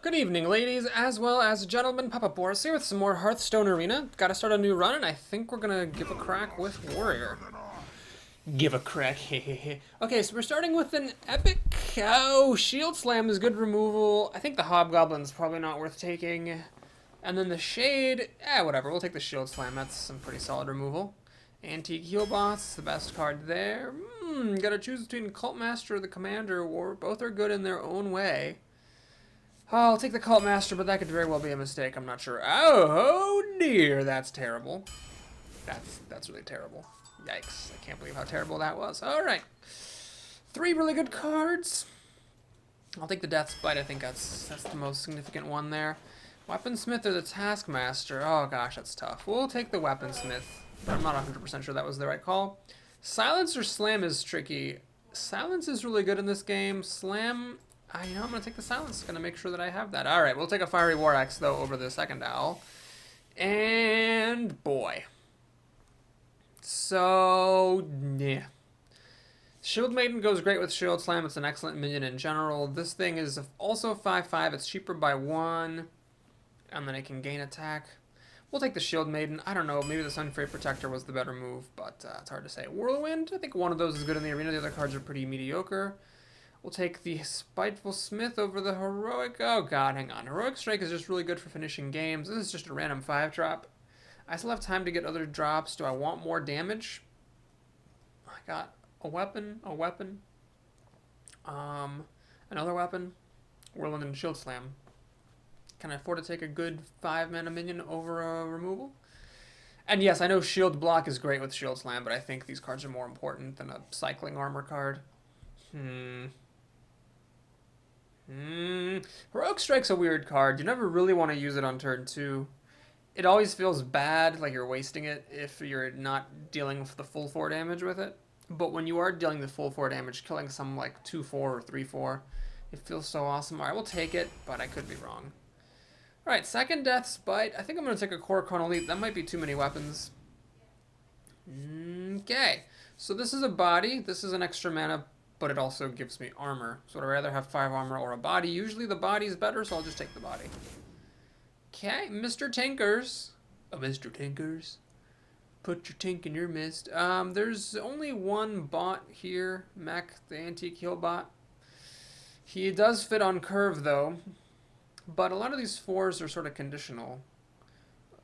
Good evening, ladies, as well as gentlemen. Papa Boris here with some more Hearthstone Arena. Gotta start a new run, and I think we're gonna give a crack with Warrior. Give a crack, hehehe. Okay, so we're starting with an Epic. Oh, Shield Slam is good removal. I think the Hobgoblin's probably not worth taking. And then the Shade, whatever, we'll take the Shield Slam. That's some pretty solid removal. Antique Heal Boss, the best card there. Gotta choose between Cult Master or the Commander, or both are good in their own way. Oh, I'll take the Cult Master, but that could very well be a mistake. I'm not sure. Oh dear, that's terrible. That's really terrible. Yikes, I can't believe how terrible that was. Alright. 3 really good cards. I'll take the Death's Bite. I think that's the most significant one there. Weaponsmith or the Taskmaster. Oh gosh, that's tough. We'll take the Weaponsmith, but I'm not 100% sure that was the right call. Silence or Slam is tricky. Silence is really good in this game. Slam, I'm going to take the Silence. Going to make sure that I have that. All right, we'll take a Fiery War Axe, though, over the second Owl. And, boy. So, yeah. Shield Maiden goes great with Shield Slam. It's an excellent minion in general. This thing is also 5/5. It's cheaper by 1. And then it can gain attack. We'll take the Shield Maiden. I don't know, maybe the Sunfray Protector was the better move, but it's hard to say. Whirlwind, I think one of those is good in the arena. The other cards are pretty mediocre. We'll take the Spiteful Smith over the Heroic. Oh god, hang on. Heroic Strike is just really good for finishing games. This is just a random 5-drop. I still have time to get other drops. Do I want more damage? I got a weapon, another weapon, Whirlwind and Shield Slam. Can I afford to take a good 5-mana minion over a removal? And yes, I know Shield Block is great with Shield Slam, but I think these cards are more important than a Cycling Armor card. Heroic Strike's a weird card. You never really want to use it on turn 2. It always feels bad, like you're wasting it if you're not dealing with the full 4 damage with it. But when you are dealing the full 4 damage, killing some like 2/4 or 3/4, it feels so awesome. Alright, we'll take it, but I could be wrong. Alright, second Death's Bite. I think I'm going to take a Korokon Elite. That might be too many weapons. Okay, so this is a body. This is an extra mana, but it also gives me armor. So I'd rather have 5 armor or a body. Usually the body's better, so I'll just take the body. Okay, Mr. Tinkers. Oh, Mr. Tinkers. Put your tink in your mist. There's only one bot here. Mech, the Antique Heal bot. He does fit on curve, though. But a lot of these 4s are sort of conditional.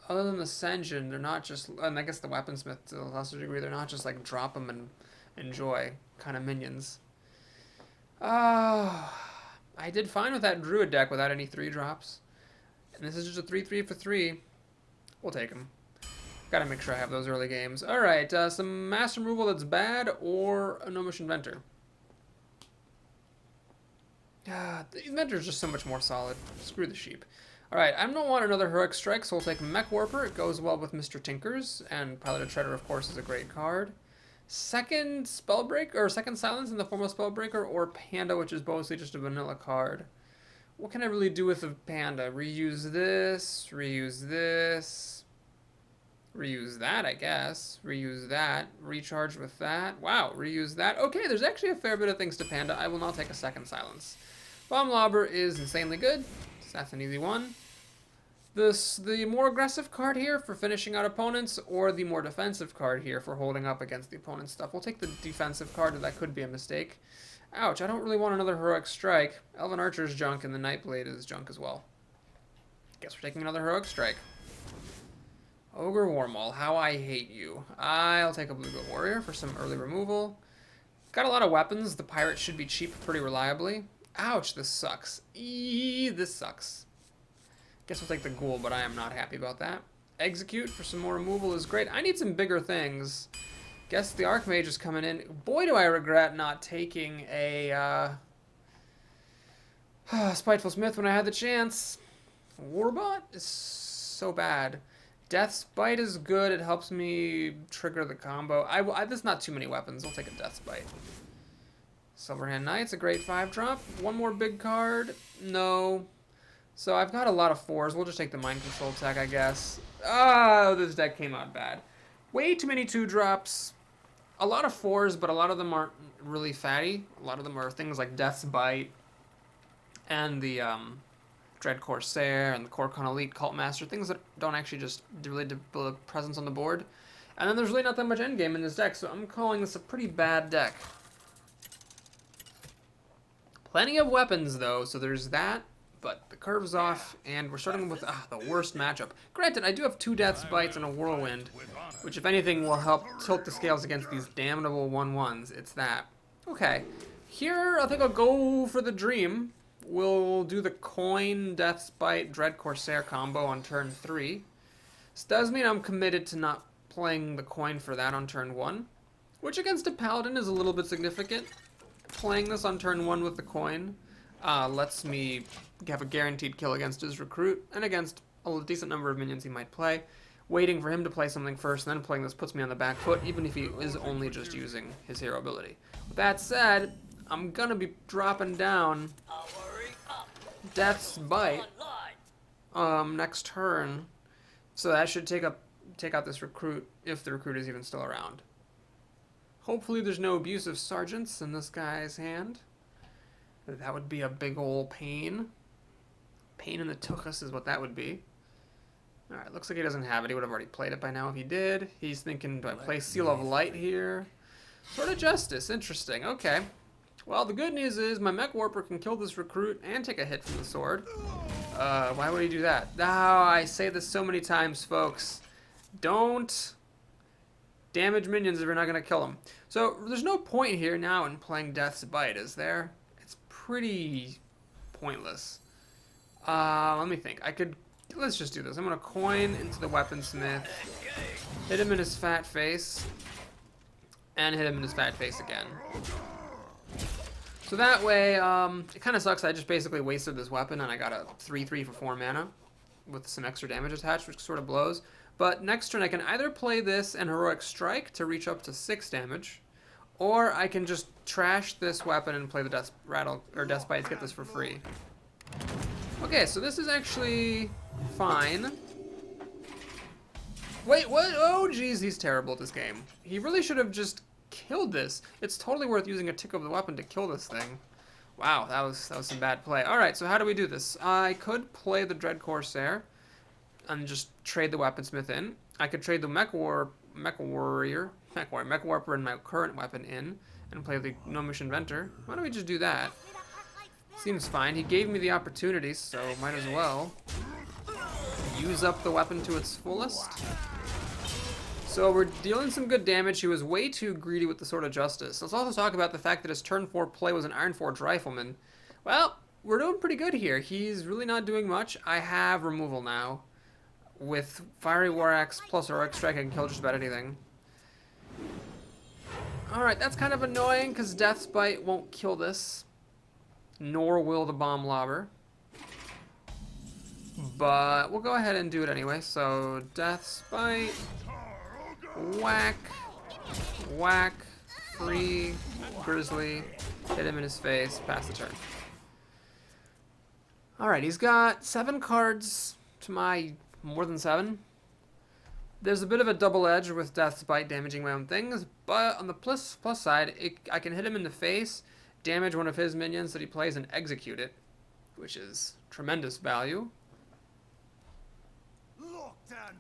Other than the Senjin, they're not just... And I guess the Weaponsmith, to a lesser degree, they're not just like drop them and enjoy kind of minions. I did fine with that Druid deck without any 3-drops. And this is just a 3/3 for 3. We'll take them. Gotta make sure I have those early games. Alright, some mass removal that's bad or a Gnomish Inventor. The Inventor's just so much more solid. Screw the sheep. Alright, I don't want another Heroic Strike, so we'll take Mech Warper. It goes well with Mr. Tinkers, and Piloted Treader, of course, is a great card. Second Spellbreaker, or second Silence in the form of Spellbreaker, or Panda, which is mostly just a vanilla card. What can I really do with a Panda? Reuse this, reuse this, reuse that, I guess. Reuse that, recharge with that. Wow, reuse that. Okay, there's actually a fair bit of things to Panda. I will not take a second Silence. Bomb Lobber is insanely good, so that's an easy one. The more aggressive card here for finishing out opponents, or the more defensive card here for holding up against the opponent's stuff. We'll take the defensive card, that could be a mistake. Ouch, I don't really want another Heroic Strike. Elven Archer's junk, and the Nightblade is junk as well. Guess we're taking another Heroic Strike. Ogre Warmaul, how I hate you. I'll take a Blue-Goat Warrior for some early removal. Got a lot of weapons. The Pirate should be cheap pretty reliably. Ouch, this sucks. This sucks. Guess we'll take the Ghoul, but I am not happy about that. Execute for some more removal is great. I need some bigger things. Guess the Archmage is coming in. Boy, do I regret not taking a Spiteful Smith when I had the chance. Warbot is so bad. Death's Bite is good. It helps me trigger the combo. There's not too many weapons. I'll take a Death's Bite. Silverhand Knight's a great 5-drop. One more big card. No. So I've got a lot of 4s. We'll just take the Mind Control tech, I guess. Oh, this deck came out bad. Way too many 2-drops. A lot of 4s, but a lot of them aren't really fatty. A lot of them are things like Death's Bite and the Dread Corsair and the Kor'kon Elite Cult Master, things that don't actually just really build a presence on the board. And then there's really not that much endgame in this deck, so I'm calling this a pretty bad deck. Plenty of weapons, though, so there's that, but the curve's off, and we're starting with the worst matchup. Granted, I do have 2 Death's Bites and a Whirlwind, which, if anything, will help tilt the scales against these damnable 1/1s. It's that. Okay. Here, I think I'll go for the Dream. We'll do the Coin, Death's Bite, Dread Corsair combo on turn 3. This does mean I'm committed to not playing the Coin for that on turn 1, which against a Paladin is a little bit significant. Playing this on turn 1 with the Coin lets me have a guaranteed kill against his Recruit and against a decent number of minions he might play. Waiting for him to play something first and then playing this puts me on the back foot, even if he is only just using his hero ability. With that said, I'm going to be dropping down Death's Bite next turn, so that should take out this Recruit, if the Recruit is even still around. Hopefully there's no abusive sergeants in this guy's hand. That would be a big ol' pain. Pain in the tuchus is what that would be. Alright, looks like he doesn't have it. He would have already played it by now if he did. He's thinking, do I play Seal of Light here? Sword of Justice, interesting. Okay. Well, the good news is my Mech Warper can kill this Recruit and take a hit from the sword. Why would he do that? Oh, I say this so many times, folks. Don't damage minions if you're not going to kill them. So there's no point here now in playing Death's Bite, is there? It's pretty pointless. Let me think. Let's just do this. I'm going to Coin into the Weaponsmith, hit him in his fat face, and hit him in his fat face again. So that way, it kind of sucks. I just basically wasted this weapon and I got a 3/3 for 4 mana with some extra damage attached, which sort of blows. But next turn I can either play this and Heroic Strike to reach up to 6 damage, or I can just trash this weapon and play the Death Bite to get this for free. Okay, so this is actually fine. Wait, what? Oh, geez, he's terrible at this game. He really should have just killed this. It's totally worth using a tick of the weapon to kill this thing. Wow, that was some bad play. All right, so how do we do this? I could play the Dread Corsair and just trade the Weaponsmith in. I could trade the Mech Warper and my current weapon in and play the Gnomish Inventor. Why don't we just do that? Seems fine. He gave me the opportunity, so might as well use up the weapon to its fullest. So we're dealing some good damage. He was way too greedy with the Sword of Justice. Let's also talk about the fact that his turn 4 play was an Ironforge Rifleman. Well, we're doing pretty good here. He's really not doing much. I have removal now. With Fiery War Axe plus Heroic Strike, I can kill just about anything. Alright, that's kind of annoying because Death's Bite won't kill this. Nor will the Bomb Lobber. But we'll go ahead and do it anyway. So, Death's Bite. Whack. Whack. Free. Grizzly. Hit him in his face. Pass the turn. Alright, he's got 7 cards to my more than 7. There's a bit of a double edge with Death's Bite damaging my own things, but on the plus side, I can hit him in the face, damage one of his minions that he plays, and execute it, which is tremendous value.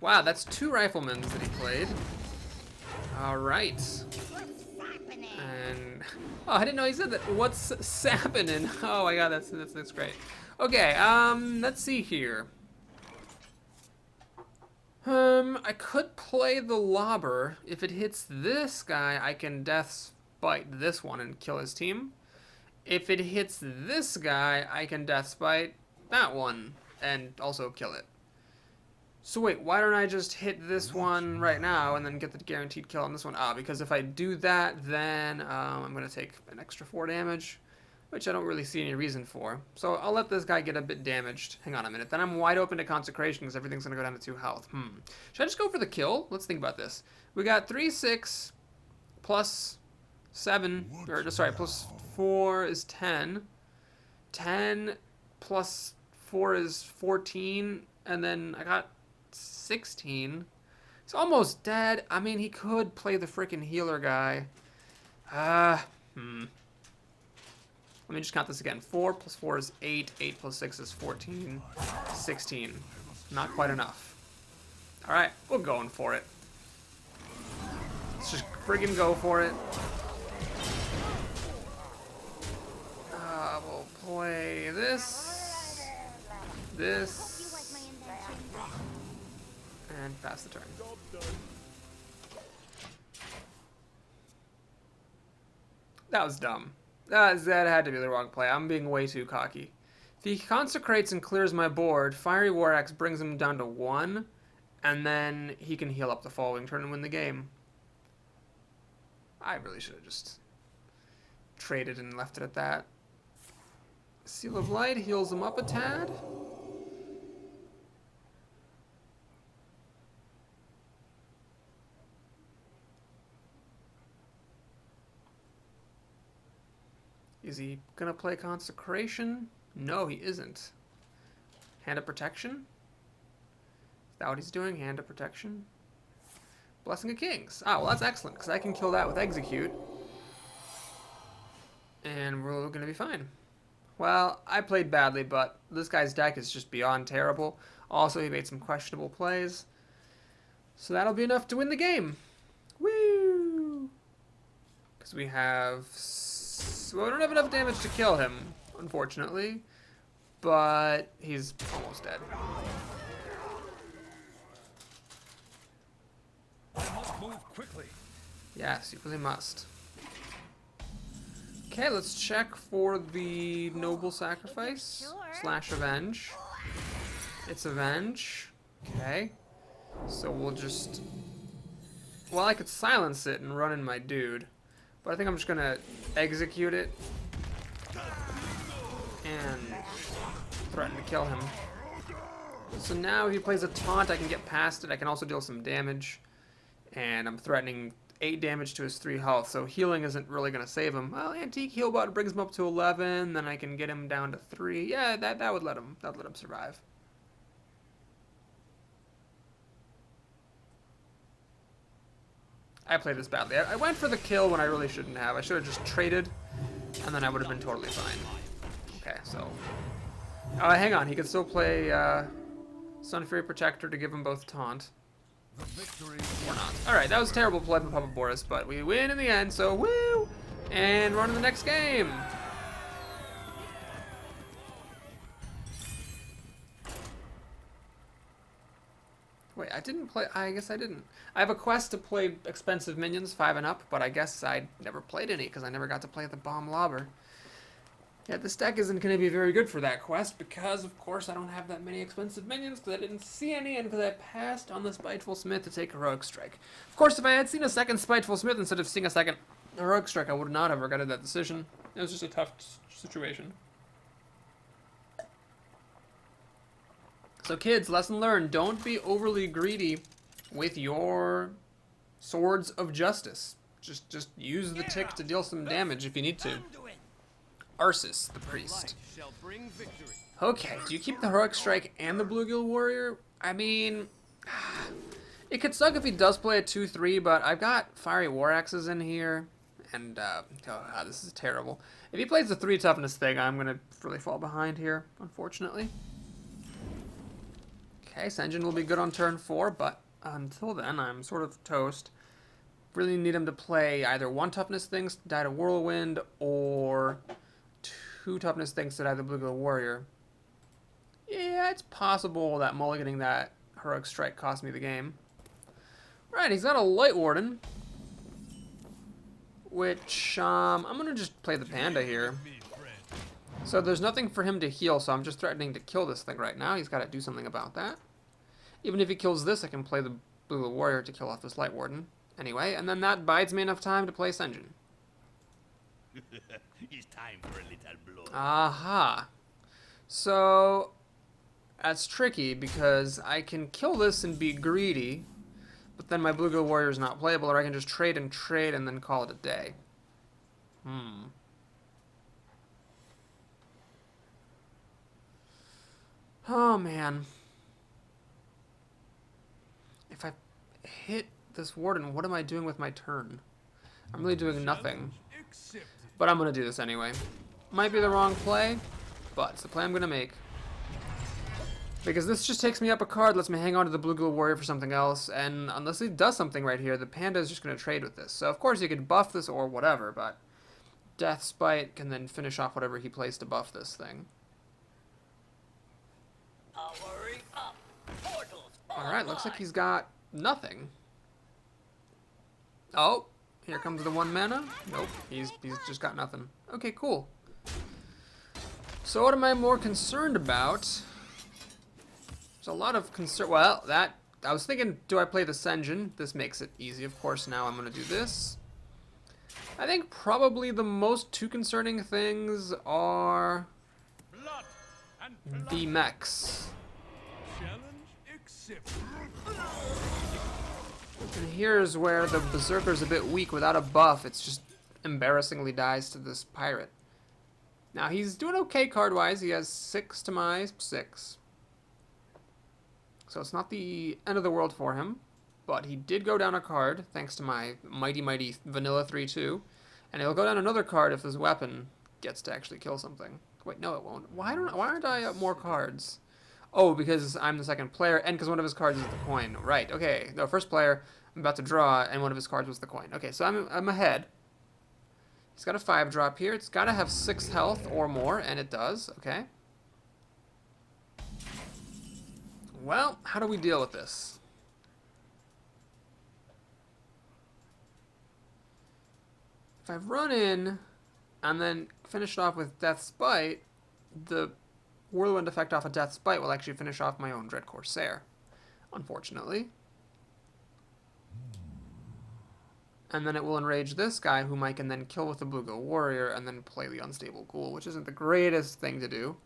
Wow, that's 2 Riflemans that he played. Alright. And oh, I didn't know he said that. What's sappening? Oh my god, that's great. Okay, let's see here. I could play the Lobber. If it hits this guy, I can Death's Bite this one and kill his team. If it hits this guy, I can Death's Bite that one and also kill it. So wait, why don't I just hit this one right now and then get the guaranteed kill on this one? Because if I do that, then I'm going to take an extra 4 damage, which I don't really see any reason for. So I'll let this guy get a bit damaged. Hang on a minute. Then I'm wide open to Consecration because everything's going to go down to 2 health. Should I just go for the kill? Let's think about this. We got 3, 6, plus 7, or sorry, plus 4 is 10. 10 plus 4 is 14, and then I got 16. He's almost dead. I mean, he could play the freaking healer guy. Let me just count this again. 4 plus 4 is 8. 8 plus 6 is 14. 16. Not quite enough. Alright, we're going for it. Let's just friggin' go for it. We'll play this. This. And pass the turn. That was dumb. That had to be the wrong play. I'm being way too cocky. If he consecrates and clears my board, Fiery War Axe brings him down to 1, and then he can heal up the following turn and win the game. I really should have just traded and left it at that. Seal of Light heals him up a tad. Is he gonna play Consecration? No, he isn't. Hand of Protection? Is that what he's doing? Hand of Protection? Blessing of Kings. Ah, well that's excellent, because I can kill that with Execute. And we're gonna be fine. Well, I played badly, but this guy's deck is just beyond terrible. Also, he made some questionable plays. So that'll be enough to win the game. Woo! Because we have... Well, we don't have enough damage to kill him, unfortunately. But he's almost dead. I must move quickly. Yes, you really must. Okay, let's check for the Noble Sacrifice / Avenge. It's Avenge. Okay. So we'll just... Well, I could silence it and run in my dude. But I think I'm just gonna execute it. And threaten to kill him. So now if he plays a taunt, I can get past it. I can also deal some damage. And I'm threatening 8 damage to his 3 health, so healing isn't really going to save him. Well, Antique Healbot brings him up to 11, then I can get him down to 3. Yeah, that would let him survive. I played this badly. I went for the kill when I really shouldn't have. I should have just traded, and then I would have been totally fine. Okay, so... hang on, he could still play Sunfury Protector to give him both taunt. Or not. Alright, that was a terrible play by Papa Boris, but we win in the end, so woo! And we're on to the next game. Wait, I didn't play... I guess I didn't. I have a quest to play expensive minions, 5 and up, but I guess I never played any, because I never got to play the Bomb Lobber. Yeah, this deck isn't going to be very good for that quest, because, of course, I don't have that many expensive minions, because I didn't see any, and because I passed on the Spiteful Smith to take Heroic Strike. Of course, if I had seen a second Spiteful Smith instead of seeing a second Heroic Strike, I would not have regretted that decision. It was just a tough situation. So kids, lesson learned, don't be overly greedy with your Swords of Justice. Just use the tick to deal some damage if you need to. Arceus, the priest. Okay, do you keep the Heroic Strike and the Bluegill Warrior? I mean, it could suck if he does play a 2-3, but I've got Fiery War Axes in here, and, this is terrible. If he plays the 3 toughness thing, I'm going to really fall behind here, unfortunately. Okay, Senjin will be good on turn 4, but until then, I'm sort of toast. Really need him to play either 1 toughness things to die to Whirlwind, or 2 toughness things to die to Bluegill Warrior. Yeah, it's possible that mulliganing that Heroic Strike cost me the game. Right, he's got a Light Warden, which, I'm going to just play the Panda here. So there's nothing for him to heal, so I'm just threatening to kill this thing right now. He's got to do something about that. Even if he kills this, I can play the Bluegill Warrior to kill off this Light Warden. Anyway, and then that buys me enough time to play Senjin. It's time for a little blow. Aha. So, that's tricky because I can kill this and be greedy, but then my Bluegill Warrior is not playable, or I can just trade and then call it a day. Oh, man. If I hit this Warden, what am I doing with my turn? I'm really doing nothing. But I'm going to do this anyway. Might be the wrong play, but it's the play I'm going to make. Because this just takes me up a card, lets me hang on to the Blue Gill Warrior for something else, and unless he does something right here, the Panda is just going to trade with this. So of course you could buff this or whatever, but Death Spite can then finish off whatever he plays to buff this thing. Alright, looks like he's got nothing. Oh, here comes the 1 mana. Nope, he's just got nothing. Okay, cool. So what am I more concerned about? There's a lot of concern. Well, I was thinking, do I play the Senjin? This makes it easy, of course. Now I'm going to do this. I think probably the most two concerning things are the mechs. And here's where the Berserker's a bit weak. Without a buff, it's just embarrassingly dies to this pirate. Now, he's doing okay card-wise. He has 6 to my 6. So it's not the end of the world for him. But he did go down a card, thanks to my mighty vanilla 3-2. And he'll go down another card if his weapon gets to actually kill something. Wait, no, it won't. Why aren't I up more cards? Oh, because I'm the second player, and because one of his cards is the coin. Right, okay. No, first player, I'm about to draw, and one of his cards was the coin. Okay, so I'm ahead. He's got a 5-drop here. It's got to have 6 health or more, and it does. Okay. Well, how do we deal with this? If I run in and then finish it off with Death Spite, the Whirlwind effect off of Death Spite will actually finish off my own Dread Corsair, unfortunately. And then it will enrage this guy, whom I can then kill with the Blue Gill Warrior and then play the Unstable Ghoul, which isn't the greatest thing to do.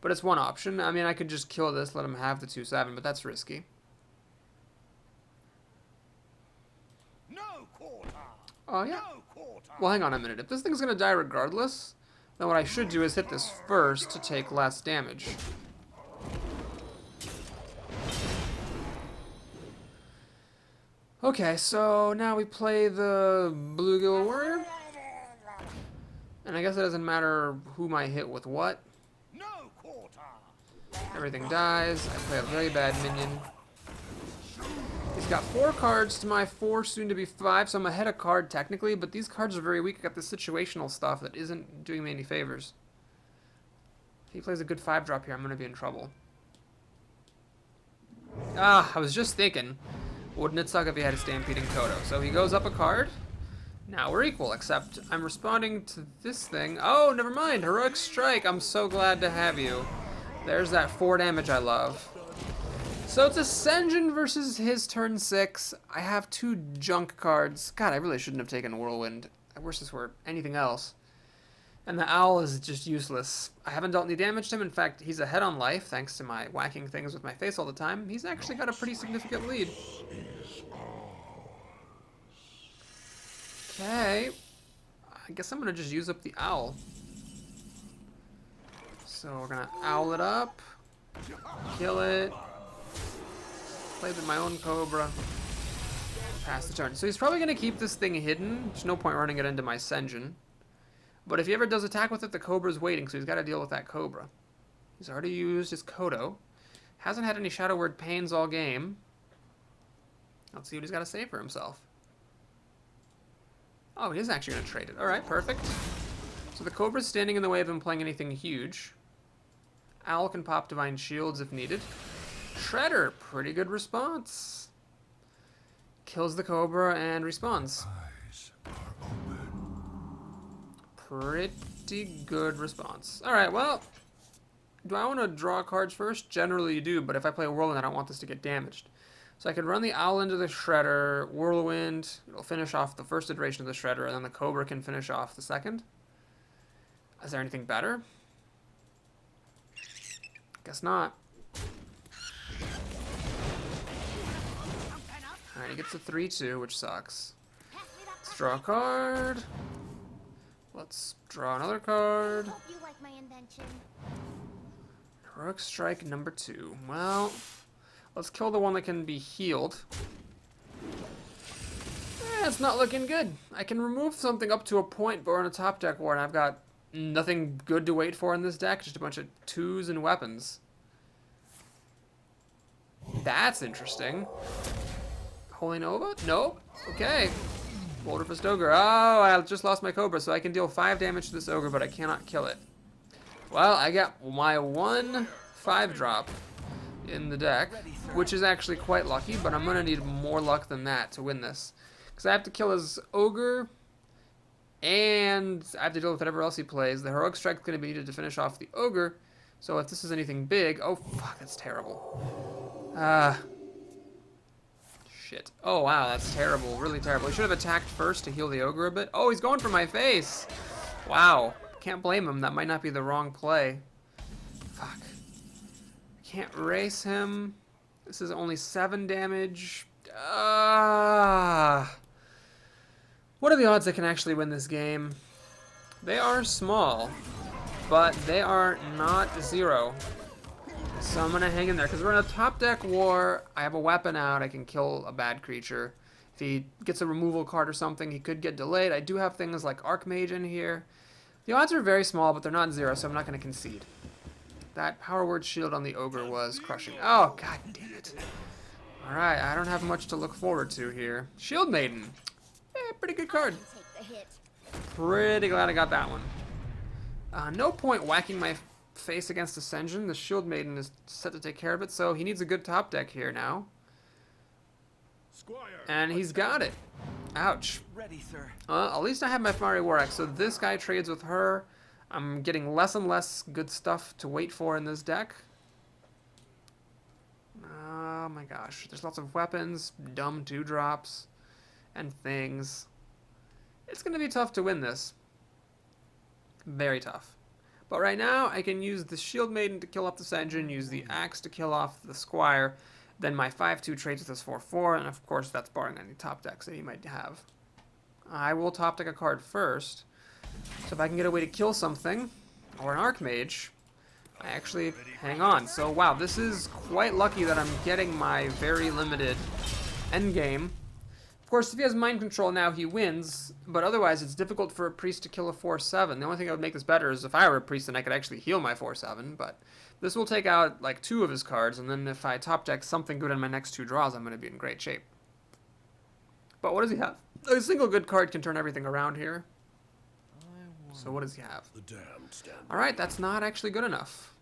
But it's one option. I mean, I could just kill this, let him have the 2/7, but that's risky. No quarter. Oh, yeah. No quarter. Well, hang on a minute. If this thing's going to die regardless, then what I should do is hit this first to take less damage. Okay, so now we play the Blue Gill Warrior. And I guess it doesn't matter whom I hit with what. No quarter. Everything dies. I play a very bad minion. He's got 4 cards to my 4, soon to be 5, so I'm ahead a card technically, but these cards are very weak. I got the situational stuff that isn't doing me any favors. If he plays a good 5-drop here, I'm going to be in trouble. Ah, I was just thinking, wouldn't it suck if he had a Stampeding Kodo? So he goes up a card. Now we're equal, except I'm responding to this thing. Oh, never mind. Heroic Strike. I'm so glad to have you. There's that 4 damage I love. So it's a Senjin versus his turn 6. I have 2 junk cards. God, I really shouldn't have taken Whirlwind. I wish this were anything else. And the Owl is just useless. I haven't dealt any damage to him. In fact, he's ahead on life, thanks to my whacking things with my face all the time. He's actually got a pretty significant lead. Okay. I guess I'm going to just use up the Owl. So we're going to Owl it up. Kill it. Play with my own Cobra. Pass the turn. So he's probably going to keep this thing hidden. There's no point running it into my Senjin. But if he ever does attack with it, the Cobra's waiting, so he's got to deal with that Cobra. He's already used his Kodo. Hasn't had any Shadow Word Pains all game. Let's see what he's got to say for himself. Oh, he is actually going to trade it. Alright, perfect. So the Cobra's standing in the way of him playing anything huge. Owl can pop Divine Shields if needed. Shredder, pretty good response. Kills the Cobra and respawns. Pretty good response. Alright, well, do I want to draw cards first? Generally you do, but if I play Whirlwind, I don't want this to get damaged. So I could run the Owl into the Shredder, Whirlwind, it'll finish off the first iteration of the Shredder, and then the Cobra can finish off the second. Is there anything better? Guess not. Alright, he gets a 3-2, which sucks. Let's draw a card. Let's draw another card. Hope you like my invention. Heroic Strike number 2. Well, let's kill the one that can be healed. It's not looking good. I can remove something up to a point, but we're in a top deck war, and I've got Nothing good to wait for in this deck. Just a bunch of 2s and weapons. That's interesting. Holy Nova? Nope. Okay. Boulder Fist Ogre. Oh, I just lost my Cobra, so I can deal 5 damage to this Ogre, but I cannot kill it. Well, I got my 1 5-drop in the deck, which is actually quite lucky, but I'm going to need more luck than that to win this. Because I have to kill his Ogre, and I have to deal with whatever else he plays. The Heroic Strike is going to be needed to finish off the Ogre, so if this is anything big... Oh, fuck, that's terrible. Shit. Oh, wow, that's terrible. Really terrible. He should have attacked first to heal the Ogre a bit. Oh, he's going for my face! Wow. Can't blame him. That might not be the wrong play. Fuck. Can't race him. This is only 7 damage. What are the odds I can actually win this game? They are small, but they are not 0. So I'm going to hang in there, because we're in a top deck war. I have a weapon out. I can kill a bad creature. If he gets a removal card or something, he could get delayed. I do have things like Archmage in here. The odds are very small, but they're not 0, so I'm not going to concede. That Power Word Shield on the Ogre was crushing. Oh, god damn it. Alright, I don't have much to look forward to here. Shield Maiden. Pretty good card. Pretty glad I got that one. No point whacking my face against Ascension. The Shield Maiden is set to take care of it, so he needs a good top deck here now. And he's got it. Ouch. Ready, sir. At least I have my Fiery War Axe, so this guy trades with her. I'm getting less and less good stuff to wait for in this deck. Oh my gosh. There's lots of weapons, dumb 2-drops, and things. It's going to be tough to win this. Very tough. But right now, I can use the Shield Maiden to kill off this engine, use the Axe to kill off the Squire, then my 5/2 trades with this 4/4, and of course that's barring any top decks that he might have. I will top deck a card first, so if I can get a way to kill something, or an Archmage, I actually hang on. So wow, this is quite lucky that I'm getting my very limited endgame. Of course, if he has Mind Control now, he wins, but otherwise it's difficult for a Priest to kill a 4/7. The only thing that would make this better is if I were a Priest, then I could actually heal my 4/7, but this will take out like 2 of his cards, and then if I top deck something good in my next 2 draws, I'm going to be in great shape. But what does he have? A single good card can turn everything around here. So what does he have? Alright, that's not actually good enough.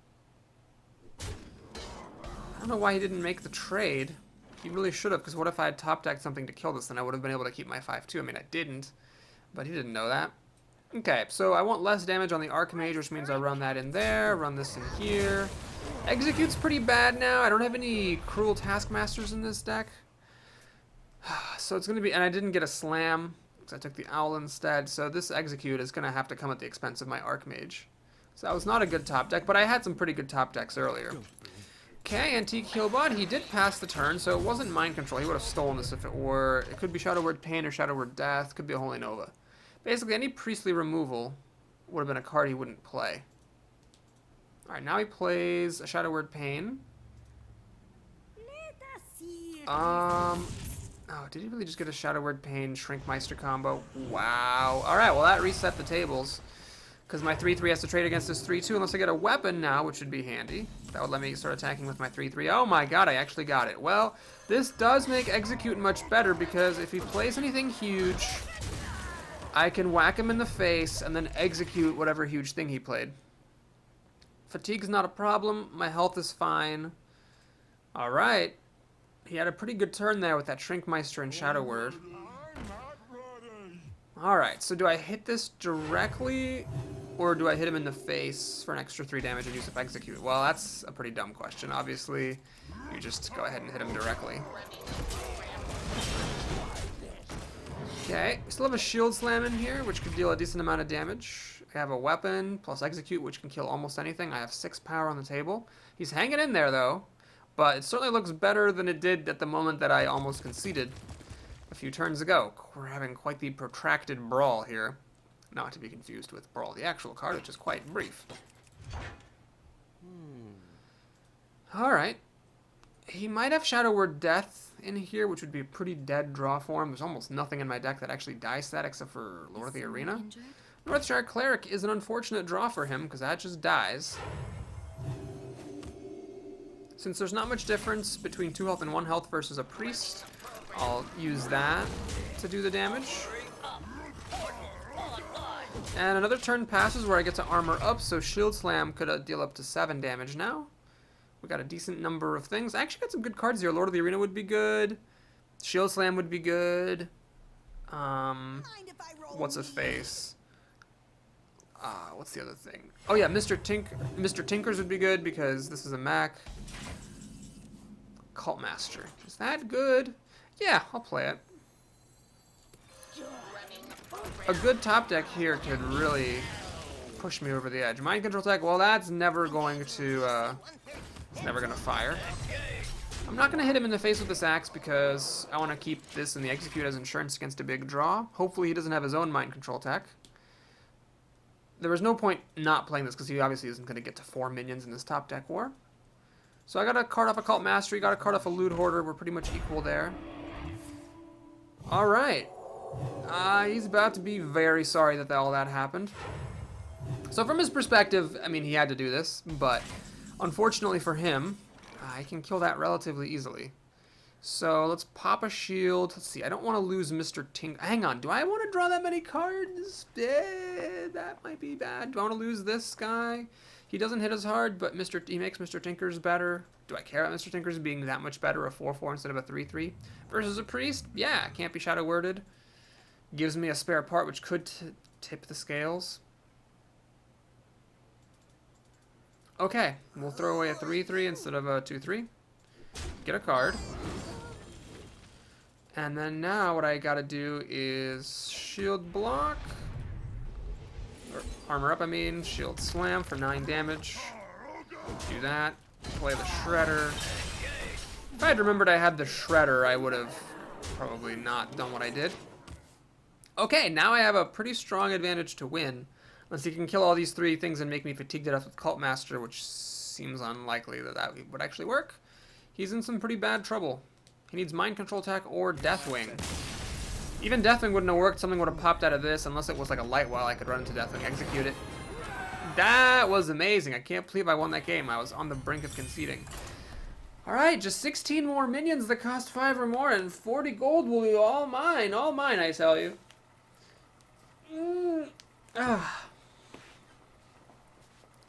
I don't know why he didn't make the trade. He really should have, because what if I had top decked something to kill this, then I would have been able to keep my 5/2. I mean, I didn't, but he didn't know that. Okay, so I want less damage on the Archmage, which means I run that in there, run this in here. Execute's pretty bad now. I don't have any Cruel Taskmasters in this deck. So it's going to be, and I didn't get a Slam, because I took the Owl instead, so this Execute is going to have to come at the expense of my Archmage. So that was not a good top deck, but I had some pretty good top decks earlier. Okay, Antique Healbot, he did pass the turn, so it wasn't Mind Control. He would have stolen this if it were. It could be Shadow Word Pain or Shadow Word Death, could be a Holy Nova. Basically, any priestly removal would have been a card he wouldn't play. Alright, now he plays a Shadow Word Pain. Oh, did he really just get a Shadow Word Pain Shrinkmeister combo? Wow. Alright, well that reset the tables. Because my 3/3 has to trade against this 3/2 unless I get a weapon now, which would be handy. That would let me start attacking with my 3/3. Oh my god, I actually got it. Well, this does make Execute much better, because if he plays anything huge, I can whack him in the face and then execute whatever huge thing he played. Fatigue's not a problem. My health is fine. Alright. He had a pretty good turn there with that Shrinkmeister and Shadow Word. Alright, so do I hit this directly, or do I hit him in the face for an extra 3 damage and use up Execute? Well, that's a pretty dumb question. Obviously, you just go ahead and hit him directly. Okay, we still have a Shield Slam in here, which could deal a decent amount of damage. I have a weapon, plus Execute, which can kill almost anything. I have 6 power on the table. He's hanging in there, though, but it certainly looks better than it did at the moment that I almost conceded a few turns ago. We're having quite the protracted brawl here. Not to be confused with Brawl, the actual card, which is quite brief. Alright. He might have Shadow Word Death in here, which would be a pretty dead draw for him. There's almost nothing in my deck that actually dies that except for Lord of the Arena. Northshire Cleric is an unfortunate draw for him, because that just dies. Since there's not much difference between 2 health and 1 health versus a priest, I'll use that to do the damage. And another turn passes where I get to armor up, so Shield Slam could deal up to 7 damage now. We got a decent number of things. I actually got some good cards here. Lord of the Arena would be good. Shield Slam would be good. What's his face? What's the other thing? Oh yeah, Mr. Tinkers would be good because this is a mech. Cult Master. Is that good? Yeah, I'll play it. A good top deck here could really push me over the edge. Mind Control Tech, well, that's never going to, it's never going to fire. I'm not going to hit him in the face with this axe because I want to keep this in the execute as insurance against a big draw. Hopefully he doesn't have his own Mind Control Tech. There was no point not playing this because he obviously isn't going to get to 4 minions in this top deck war. So I got a card off a Cult Mastery, got a card off a Loot Hoarder. We're pretty much equal there. Alright. He's about to be very sorry that all that happened. So from his perspective, I mean, he had to do this, but unfortunately for him, I can kill that relatively easily. So let's pop a shield. Let's see, I don't want to lose Mr. Tink. Hang on, do I want to draw that many cards? That might be bad. Do I want to lose this guy? He doesn't hit as hard, but he makes Mr. Tinkers better. Do I care about Mr. Tinkers being that much better, a 4-4 instead of a 3-3? Versus a priest? Yeah, can't be shadow worded. Gives me a spare part, which could tip the scales. Okay, we'll throw away a 3-3 instead of a 2-3. Get a card. And then now what I gotta do is shield block. Or armor up, I mean. Shield slam for 9 damage. Do that. Play the Shredder. If I had remembered I had the Shredder, I would have probably not done what I did. Okay, now I have a pretty strong advantage to win. Unless he can kill all these 3 things and make me fatigued to death with Cult Master, which seems unlikely that would actually work. He's in some pretty bad trouble. He needs Mind Control Attack or Deathwing. Even Deathwing wouldn't have worked. Something would have popped out of this unless it was like a light well I could run into Deathwing, execute it. That was amazing. I can't believe I won that game. I was on the brink of conceding. Alright, just 16 more minions that cost 5 or more, and 40 gold will be all mine, I tell you.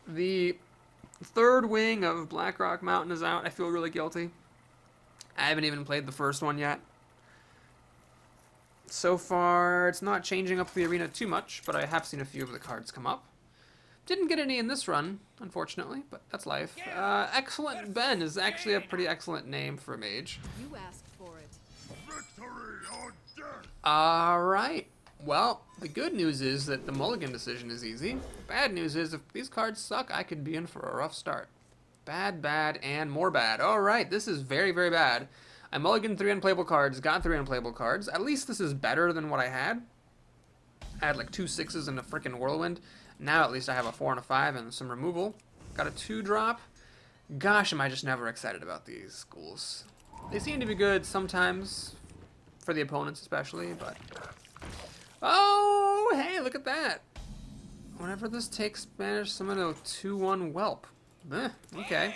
The third wing of Blackrock Mountain is out. I feel really guilty. I haven't even played the first one yet. So far, it's not changing up the arena too much, but I have seen a few of the cards come up. Didn't get any in this run, unfortunately, but that's life. Excellent Ben is actually a pretty excellent name for a mage. You asked for it. Victory or death! Alright. Well, the good news is that the mulligan decision is easy. The bad news is if these cards suck, I could be in for a rough start. Bad, bad, and more bad. Alright, this is very, very bad. I mulliganed 3 unplayable cards, got 3 unplayable cards. At least this is better than what I had. I had like 2 6s and a freaking whirlwind. Now at least I have a 4 and a 5 and some removal. Got a 2-drop. Gosh, am I just never excited about these schools. They seem to be good sometimes, for the opponents especially, but... Oh, hey, look at that. Whenever this takes Spanish, summon a 2-1 whelp. Okay.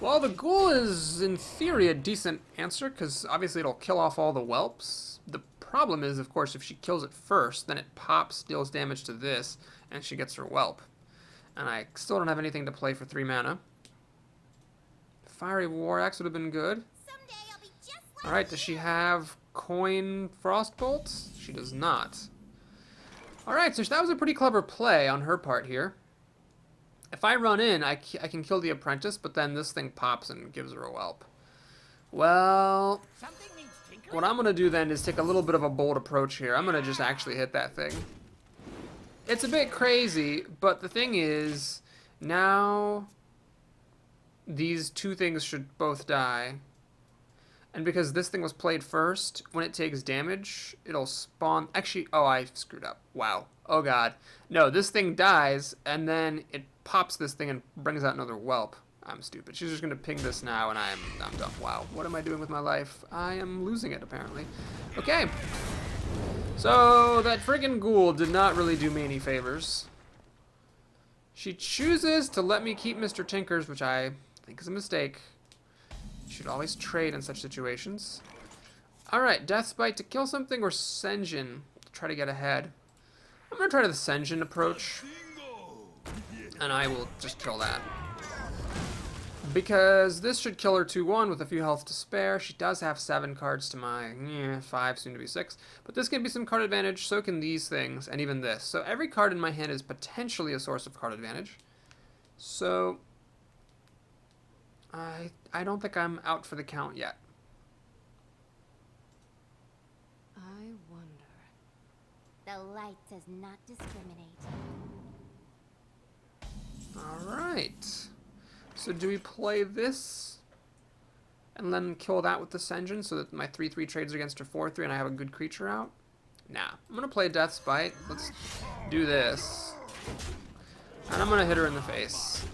Well, the ghoul is, in theory, a decent answer, because obviously it'll kill off all the whelps. The problem is, of course, if she kills it first, then it pops, deals damage to this, and she gets her whelp. And I still don't have anything to play for 3 mana. Fiery War Axe would have been good. Alright, does she have coin Frostbolts? She does not. Alright, so that was a pretty clever play on her part here. If I run in, I can kill the apprentice, but then this thing pops and gives her a whelp. Well, what I'm going to do then is take a little bit of a bold approach here. I'm going to just actually hit that thing. It's a bit crazy, but the thing is, now these 2 things should both die. And because this thing was played first, when it takes damage, it'll spawn... Actually, oh, I screwed up. Wow. Oh, God. No, this thing dies, and then it pops this thing and brings out another whelp. I'm stupid. She's just going to ping this now, and I'm done. Wow. What am I doing with my life? I am losing it, apparently. Okay. So, that friggin' ghoul did not really do me any favors. She chooses to let me keep Mr. Tinkers, which I think is a mistake. You should always trade in such situations. Alright, Death's Bite to kill something or Senjin to try to get ahead. I'm going to try the Senjin approach. And I will just kill that. Because this should kill her 2-1 with a few health to spare. She does have 7 cards to my 5, soon to be 6. But this can be some card advantage, so can these things, and even this. So every card in my hand is potentially a source of card advantage. So I don't think I'm out for the count yet. I wonder. The light does not discriminate. Alright. So do we play this and then kill that with the Senjin so that my 3-3 trades against her 4-3 and I have a good creature out? Nah. I'm going to play Death's Bite. Let's do this. And I'm going to hit her in the face.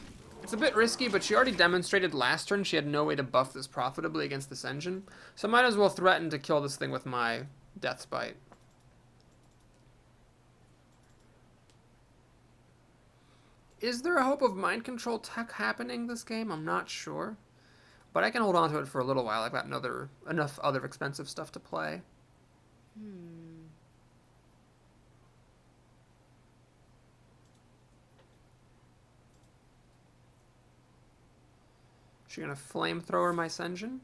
It's a bit risky, but she already demonstrated last turn she had no way to buff this profitably against the Senjin. So I might as well threaten to kill this thing with my Death's Bite. Is there a hope of mind control tech happening this game? I'm not sure. But I can hold on to it for a little while. I've got enough other expensive stuff to play. She gonna flamethrower my Senjin?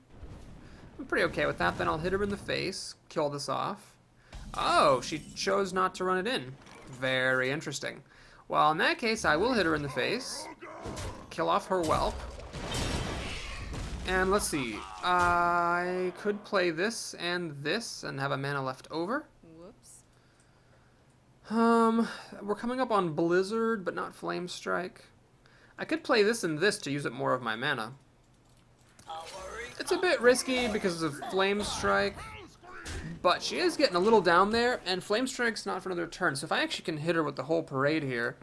I'm pretty okay with that. Then I'll hit her in the face, kill this off. Oh, she chose not to run it in. Very interesting. Well, in that case, I will hit her in the face, kill off her whelp, and let's see. I could play this and have a mana left over. Whoops. We're coming up on Blizzard, but not Flame Strike. I could play this and this to use up more of my mana. It's a bit risky because of Flame Strike, but she is getting a little down there, and Flame Strike's not for another turn. So if I actually can hit her with the whole parade here,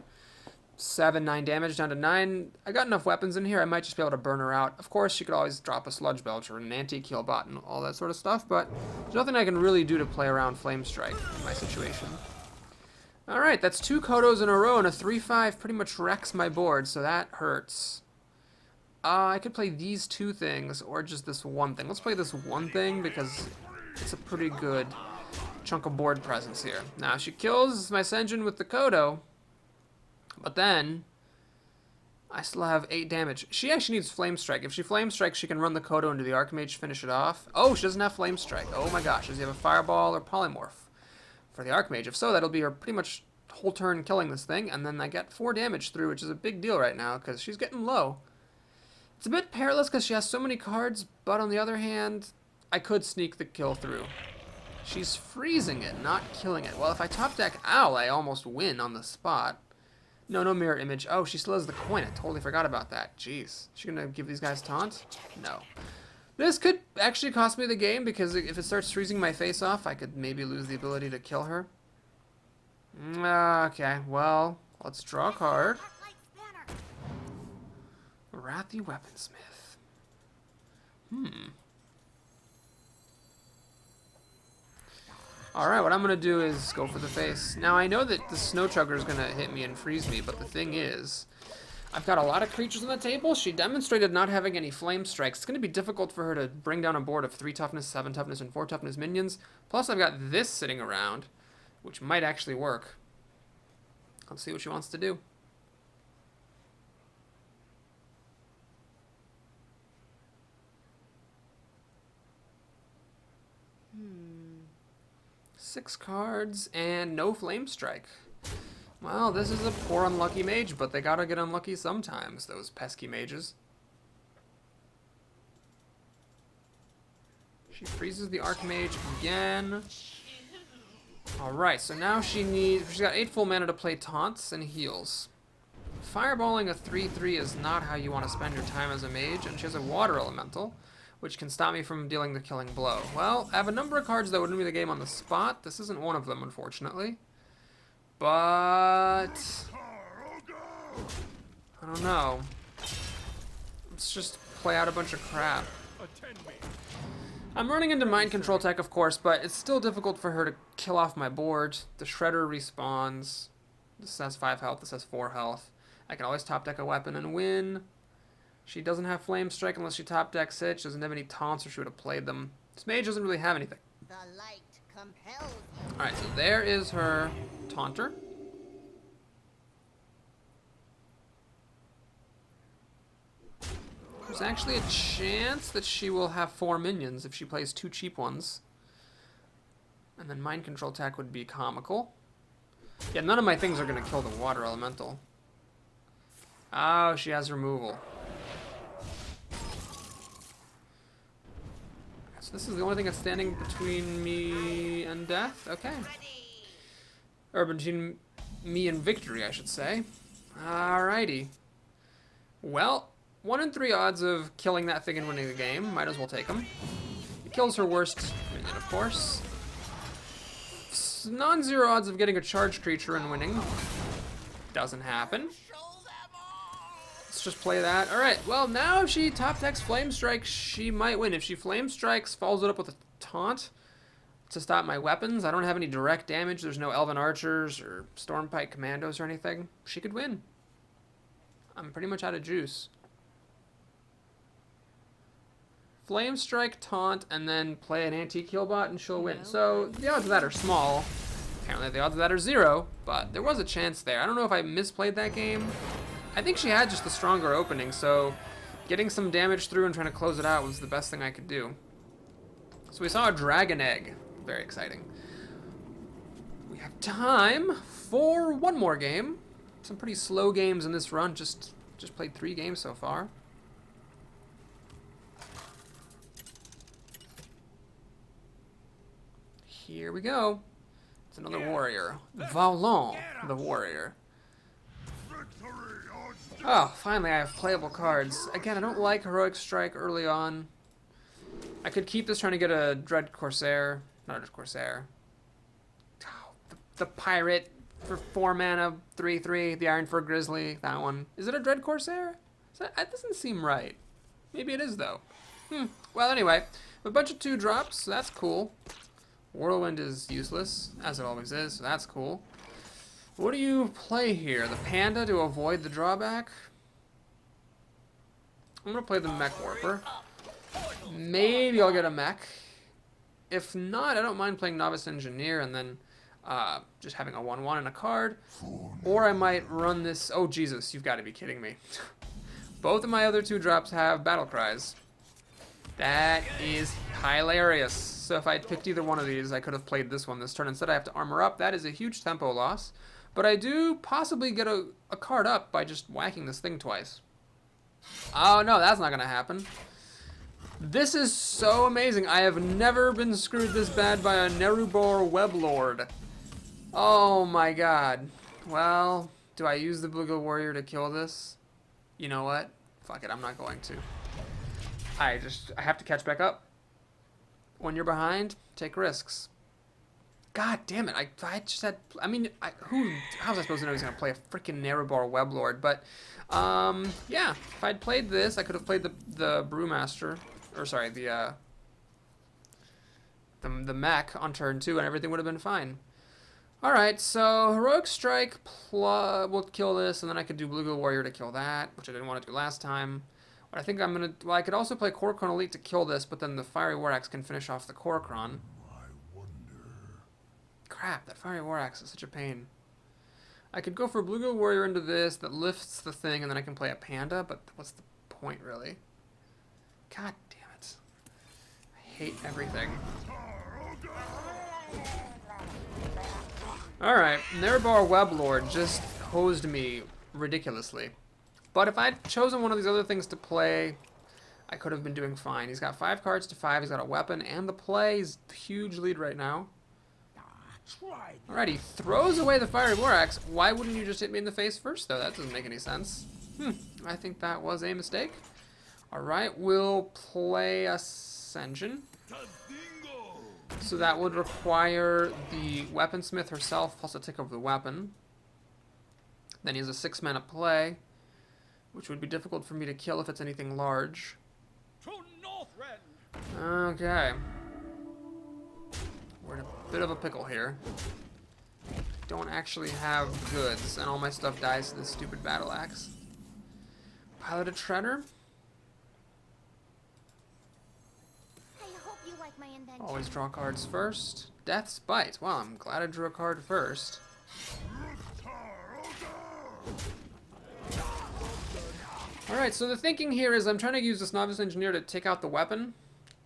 7, 9 damage down to 9, I got enough weapons in here, I might just be able to burn her out. Of course, she could always drop a Sludge Belch or an Anti-Heal Bot and all that sort of stuff, but there's nothing I can really do to play around Flame Strike in my situation. Alright, that's 2 Kodos in a row, and a 3-5 pretty much wrecks my board, so that hurts. I could play these 2 things, or just this one thing. Let's play this one thing, because it's a pretty good chunk of board presence here. Now, she kills my Senjin with the Kodo, but then I still have 8 damage. She actually needs Flame Strike. If she Flame Strikes, she can run the Kodo into the Archmage, finish it off. Oh, she doesn't have Flame Strike. Oh my gosh, does he have a Fireball or Polymorph for the Archmage? If so, that'll be her pretty much whole turn killing this thing, and then I get 4 damage through, which is a big deal right now, because she's getting low. It's a bit perilous because she has so many cards, but on the other hand, I could sneak the kill through. She's freezing it, not killing it. Well, if I top deck Owl, I almost win on the spot. No, no mirror image. Oh, she still has the coin. I totally forgot about that. Jeez. She gonna give these guys taunt? No. This could actually cost me the game, because if it starts freezing my face off, I could maybe lose the ability to kill her. Okay, well, let's draw a card. Wrathy Weaponsmith. Alright, what I'm going to do is go for the face. Now, I know that the Snow Chugger is going to hit me and freeze me, but the thing is, I've got a lot of creatures on the table. She demonstrated not having any Flame Strikes. It's going to be difficult for her to bring down a board of 3 toughness, 7 toughness, and 4 toughness minions. Plus, I've got this sitting around, which might actually work. Let's see what she wants to do. Six cards and no Flame Strike. Well, this is a poor unlucky mage, but they gotta get unlucky sometimes, those pesky mages. She freezes the Archmage again. Alright, so now she's got 8 full mana to play taunts and heals. Fireballing a 3-3 is not how you want to spend your time as a mage, and she has a water elemental, which can stop me from dealing the killing blow. Well, I have a number of cards that would win me the game on the spot. This isn't one of them, unfortunately. But I don't know. Let's just play out a bunch of crap. I'm running into mind control tech, of course, but it's still difficult for her to kill off my board. The Shredder respawns. This has 5 health, this has 4 health. I can always top deck a weapon and win. She doesn't have Flame Strike unless she top decks it. She doesn't have any taunts or she would have played them. This mage doesn't really have anything. The light compels you. Alright, so there is her taunter. There's actually a chance that she will have 4 minions if she plays 2 cheap ones. And then mind control attack would be comical. Yeah, none of my things are going to kill the water elemental. Oh, she has removal. So this is the only thing that's standing between me and death? Okay. Or between me and victory, I should say. Alrighty. Well, 1 in 3 odds of killing that thing and winning the game. Might as well take them. It kills her worst minion, of course. Non-zero odds of getting a charged creature and winning. Doesn't happen. Let's just play that. Alright, well, now if she top decks Flame Strike, she might win. If she Flame Strikes, follows it up with a taunt to stop my weapons. I don't have any direct damage. There's no Elven Archers or Stormpike Commandos or anything. She could win. I'm pretty much out of juice. Flame Strike, taunt, and then play an anti-kill bot and she'll win. So the odds of that are small. Apparently the odds of that are 0, but there was a chance there. I don't know if I misplayed that game. I think she had just the stronger opening, so getting some damage through and trying to close it out was the best thing I could do. So we saw a Dragon Egg. Very exciting. We have time for one more game. Some pretty slow games in this run. Just played 3 games so far. Here we go. It's another warrior. Valon, the warrior. Oh, finally I have playable cards. Again, I don't like Heroic Strike early on. I could keep this trying to get a Dread Corsair. Not a Dread Corsair. Oh, the pirate for 4 mana, 3/3, the Ironfur Grizzly, that one. Is it a Dread Corsair? That doesn't seem right. Maybe it is, though. Well, anyway, a bunch of 2-drops, so that's cool. Whirlwind is useless, as it always is, so that's cool. What do you play here? The Panda to avoid the drawback? I'm going to play the Mech Warper. Maybe I'll get a Mech. If not, I don't mind playing Novice Engineer and then just having a 1/1 and a card. Or I might run this... Oh, Jesus, you've got to be kidding me. Both of my other 2-drops have Battle Cries. That is hilarious. So if I'd picked either one of these, I could have played this one this turn. Instead, I have to armor up. That is a huge tempo loss. But I do possibly get a card up by just whacking this thing twice. Oh, no, that's not going to happen. This is so amazing. I have never been screwed this bad by a Nerubor Weblord. Oh, my God. Well, do I use the Bluegill Warrior to kill this? You know what? Fuck it, I'm not going to. I have to catch back up. When you're behind, take risks. God damn it! I just had. I mean, how was I supposed to know he's gonna play a freaking Nerubor Weblord? But, yeah. If I'd played this, I could have played the Brewmaster, or sorry, the Mech on turn 2, and everything would have been fine. All right, so Heroic Strike will kill this, and then I could do Bluegill Warrior to kill that, which I didn't want to do last time. But I think I'm gonna. Well, I could also play Kor'kron Elite to kill this, but then the Fiery War Axe can finish off the Kor'kron. Crap, that Fiery War Axe is such a pain. I could go for Bluegill Warrior into this that lifts the thing, and then I can play a Panda, but what's the point, really? God damn it. I hate everything. Alright, Nerubor Weblord just hosed me ridiculously. But if I'd chosen one of these other things to play, I could have been doing fine. He's got 5 cards to 5, he's got a weapon and the play. He's a huge lead right now. Alright, he throws away the Fiery War Axe. Why wouldn't you just hit me in the face first, though? That doesn't make any sense. I think that was a mistake. Alright, we'll play Ascension. So that would require the Weaponsmith herself plus a tick of the weapon. Then he has a 6-mana play, which would be difficult for me to kill if it's anything large. Okay. We're in a bit of a pickle here. Don't actually have goods, and all my stuff dies to this stupid battle axe. Piloted Treader? I hope you like my invention. Always draw cards first. Death's Bite. Wow, I'm glad I drew a card first. Alright, so the thinking here is I'm trying to use this Novice Engineer to take out the weapon.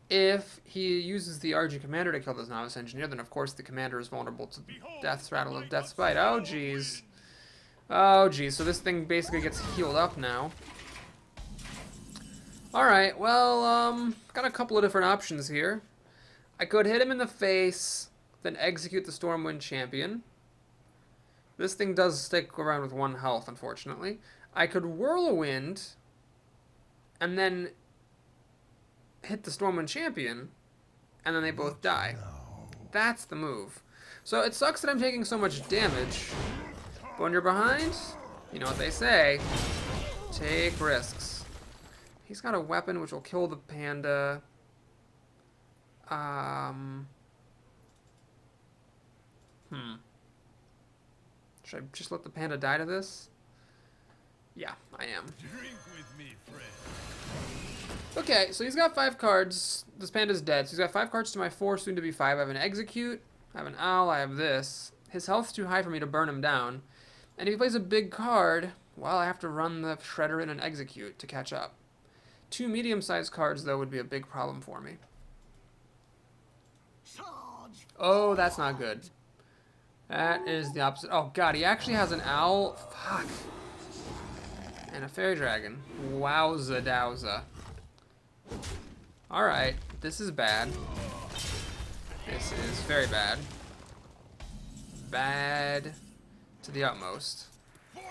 If he uses the RG Commander to kill this Novice Engineer, then of course the Commander is vulnerable to Death's Rattle of Death's Bite. Oh, jeez. Oh, jeez. So this thing basically gets healed up now. Alright, well, got a couple of different options here. I could hit him in the face, then execute the Stormwind Champion. This thing does stick around with 1 health, unfortunately. I could Whirlwind, and then hit the Stormwind Champion, and then they both die. That's the move. So it sucks that I'm taking so much damage, but when you're behind, you know what they say, take risks. He's got a weapon which will kill the panda. Should I just let the panda die to this? Yeah, I am. Drink with me, friend. Okay, so he's got 5 cards. This panda's dead. So he's got 5 cards to my 4, soon to be 5. I have an Execute, I have an Owl, I have this. His health's too high for me to burn him down. And if he plays a big card, well, I have to run the Shredder in and Execute to catch up. 2 medium-sized cards, though, would be a big problem for me. Oh, that's not good. That is the opposite. Oh, God, he actually has an Owl. Fuck. And a Fairy Dragon. Wowza dowza. Alright, this is bad. This is very bad. Bad to the utmost. I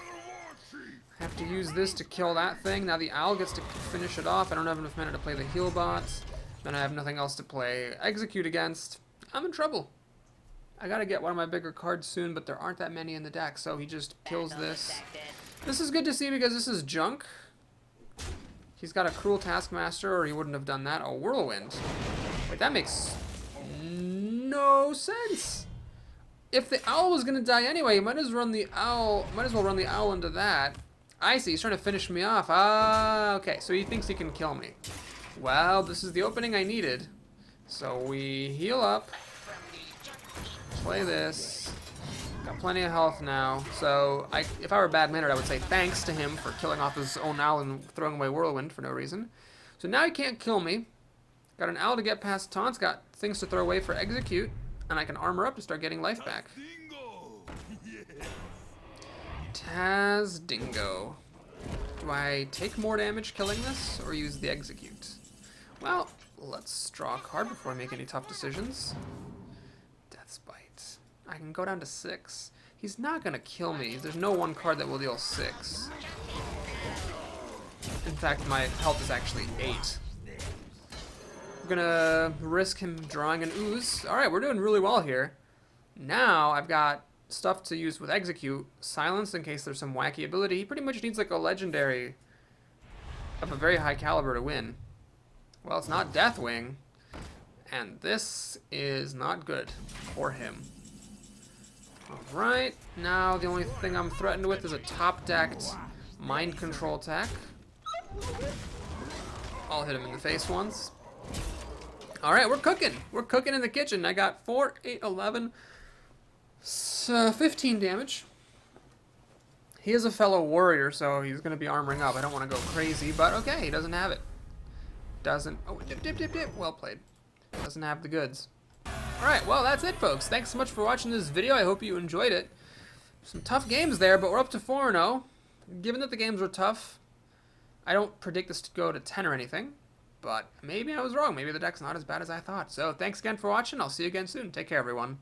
have to use this to kill that thing. Now the Owl gets to finish it off. I don't have enough mana to play the heal bots. Then I have nothing else to play Execute against. I'm in trouble. I gotta get one of my bigger cards soon, but there aren't that many in the deck, so he just kills this. This is good to see because this is junk. He's got a Cruel Taskmaster, or he wouldn't have done that. Oh, Whirlwind. Wait, that makes no sense. If the Owl was gonna die anyway, you might as well run the Owl into that. I see, he's trying to finish me off. Ah, okay, so he thinks he can kill me. Well, this is the opening I needed. So we heal up. Play this. Got plenty of health now. So if I were bad-mannered, I would say thanks to him for killing off his own Owl and throwing away Whirlwind for no reason. So now he can't kill me. Got an Owl to get past taunts. Got things to throw away for Execute. And I can armor up to start getting life back. Taz Dingo. Do I take more damage killing this or use the Execute? Well, let's draw a card before I make any tough decisions. Death's Bite. I can go down to 6. He's not going to kill me. There's no one card that will deal 6. In fact, my health is actually 8. I'm going to risk him drawing an Ooze. Alright, we're doing really well here. Now I've got stuff to use with Execute. Silence in case there's some wacky ability. He pretty much needs like a legendary of a very high caliber to win. Well, it's not Deathwing. And this is not good for him. Alright, now the only thing I'm threatened with is a top-decked Mind Control attack. I'll hit him in the face once. Alright, we're cooking. We're cooking in the kitchen. I got 4, 8, 11, 15 damage. He is a fellow warrior, so he's going to be armoring up. I don't want to go crazy, but okay, he doesn't have it. Doesn't... Oh, dip, dip, dip, dip. Well played. Doesn't have the goods. Alright, well, that's it, folks. Thanks so much for watching this video. I hope you enjoyed it. Some tough games there, but we're up to 4-0. Given that the games were tough, I don't predict this to go to 10 or anything, but maybe I was wrong. Maybe the deck's not as bad as I thought. So, thanks again for watching. I'll see you again soon. Take care, everyone.